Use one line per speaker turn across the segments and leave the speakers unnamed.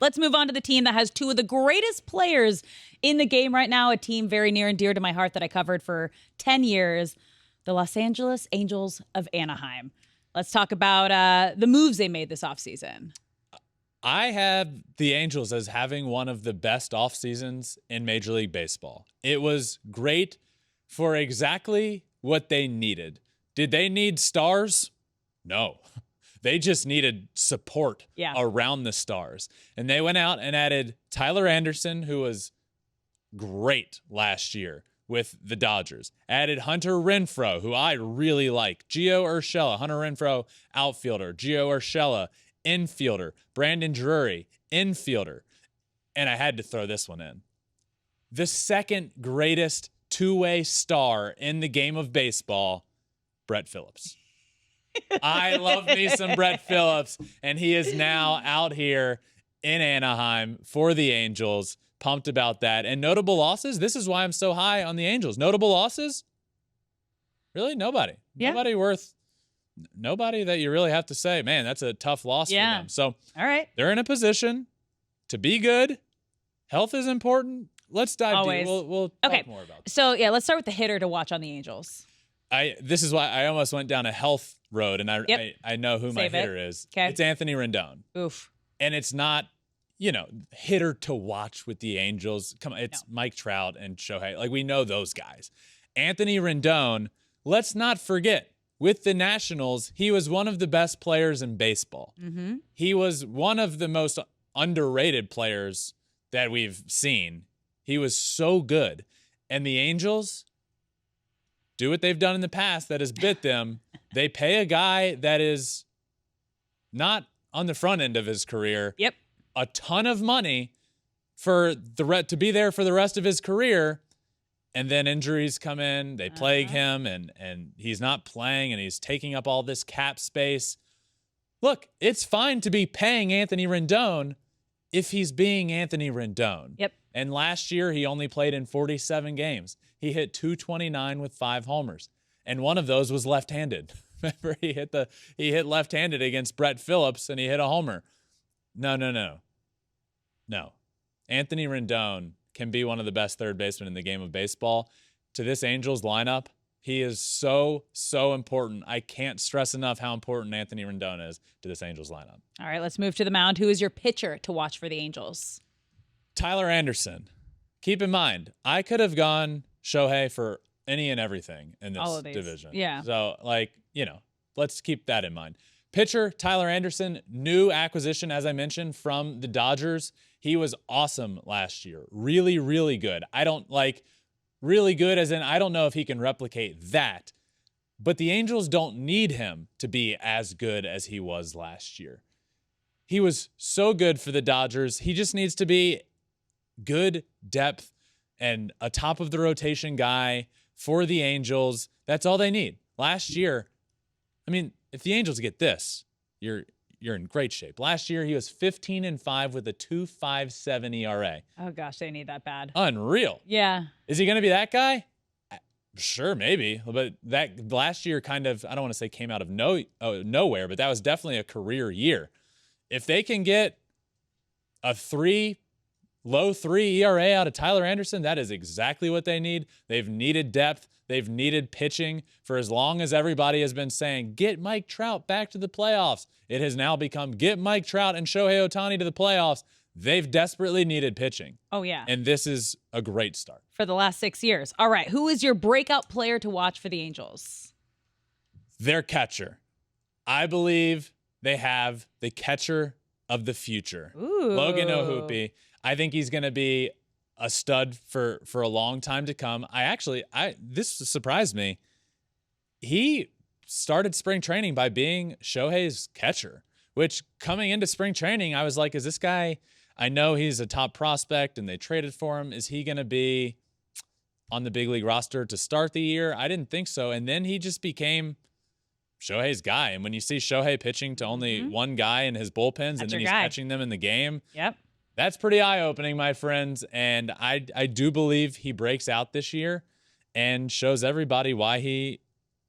Let's move on to the team that has two of the greatest players in the game right now, a team very near and dear to my heart that I covered for 10 years, the Los Angeles Angels of Anaheim. Let's talk about the moves they made this offseason.
I have the Angels as having one of the best off seasons in Major League Baseball. It was great for exactly what they needed. Did they need stars? No. They just needed support around the stars. And they went out and added Tyler Anderson, who was great last year with the Dodgers. Added Hunter Renfroe, who I really like. Gio Urshela, Hunter Renfroe, outfielder. Gio Urshela, infielder. Brandon Drury, infielder. And I had to throw this one in. The second greatest two-way star in the game of baseball, Brett Phillips. I love me some Brett Phillips, and he is now out here in Anaheim for the Angels. Pumped about that. And notable losses, this is why I'm so high on the Angels. Notable losses? Really? Nobody.
Yeah.
Nobody that you really have to say, man, that's a tough loss for them. So
all right,
they're in a position to be good. Health is important. Let's dive deep. We'll talk more about that.
So, yeah, let's start with the hitter to watch on the Angels.
This is why I almost went down a health road, and I know who my hitter is.
Okay.
It's Anthony Rendon.
Oof.
And it's not, hitter to watch with the Angels. Come on, it's Mike Trout and Shohei. Like, we know those guys. Anthony Rendon, let's not forget, with the Nationals, he was one of the best players in baseball.
Mm-hmm.
He was one of the most underrated players that we've seen. He was so good. And the Angels do what they've done in the past that has bit them. They pay a guy that is not on the front end of his career a ton of money to be there for the rest of his career. And then injuries come in, they plague him, and he's not playing, and he's taking up all this cap space. Look, it's fine to be paying Anthony Rendon if he's being Anthony Rendon.
Yep.
And last year, he only played in 47 games. He hit .229 with 5 homers, and one of those was left-handed. Remember, he hit left-handed against Brett Phillips, and he hit a homer. No. Anthony Rendon can be one of the best third basemen in the game of baseball. To this Angels lineup, he is so, so important. I can't stress enough how important Anthony Rendon is to this Angels lineup.
All right, let's move to the mound. Who is your pitcher to watch for the Angels?
Tyler Anderson. Keep in mind, I could have gone Shohei for any and everything in this division.
Yeah.
So, let's keep that in mind. Pitcher, Tyler Anderson, new acquisition, as I mentioned, from the Dodgers. He was awesome last year. Really, really good. Really good as in I don't know if he can replicate that. But the Angels don't need him to be as good as he was last year. He was so good for the Dodgers. He just needs to be good depth and a top of the rotation guy for the Angels. That's all they need. Last year, if the Angels get this, you're in great shape. Last year, he was 15-5 with a 2.57 ERA.
Oh, gosh, they need that bad.
Unreal.
Yeah.
Is he going to be that guy? Sure, maybe. But that last year kind of, I don't want to say came out of nowhere, but that was definitely a career year. If they can get a low 3 ERA out of Tyler Anderson, that is exactly what they need. They've needed depth. They've needed pitching for as long as everybody has been saying, get Mike Trout back to the playoffs. It has now become, get Mike Trout and Shohei Ohtani to the playoffs. They've desperately needed pitching.
Oh, yeah.
And this is a great start.
For the last 6 years. All right. Who is your breakout player to watch for the Angels?
Their catcher. I believe they have the catcher of the future.
Ooh.
Logan Ohtani. I think he's going to be a stud for a long time to come. This surprised me. He started spring training by being Shohei's catcher, which coming into spring training, I was like, is this guy, I know he's a top prospect and they traded for him. Is he going to be on the big league roster to start the year? I didn't think so. And then he just became Shohei's guy. And when you see Shohei pitching to only one guy in his bullpens and then he's catching them in the game.
Yep.
That's pretty eye-opening, my friends, and I do believe he breaks out this year and shows everybody why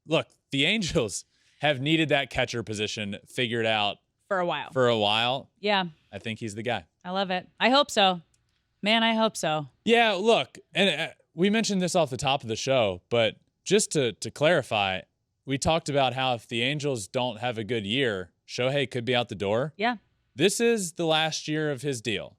look, the Angels have needed that catcher position figured out
for a while.
Yeah. I think he's the guy.
I love it. I hope so. Man, I hope so.
Yeah, look, and we mentioned this off the top of the show, but just to clarify, we talked about how if the Angels don't have a good year, Shohei could be out the door.
Yeah.
This is the last year of his deal,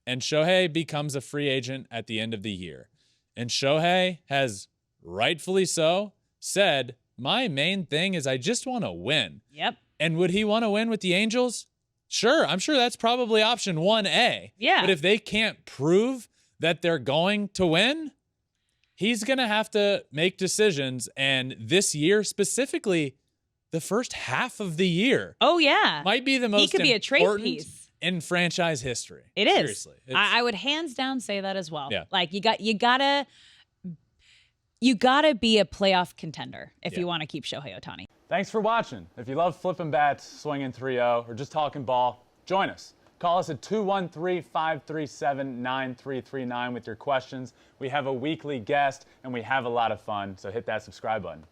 and Shohei becomes a free agent at the end of the year. And Shohei has, rightfully so, said, my main thing is I just want to win.
Yep.
And would he want to win with the Angels? Sure, I'm sure that's probably option 1A.
Yeah.
But if they can't prove that they're going to win, he's going to have to make decisions. And this year, specifically, the first half of the year.
Oh, yeah.
Might be the most
he could be a trade
important
piece
in franchise history.
It is.
Seriously.
I would hands down say that as well.
Yeah.
Like you gotta be a playoff contender if you want to keep Shohei Ohtani.
Thanks for watching. If you love flipping bats, swinging 3-0, or just talking ball, join us. Call us at 213-537-9339 with your questions. We have a weekly guest, and we have a lot of fun, so hit that subscribe button.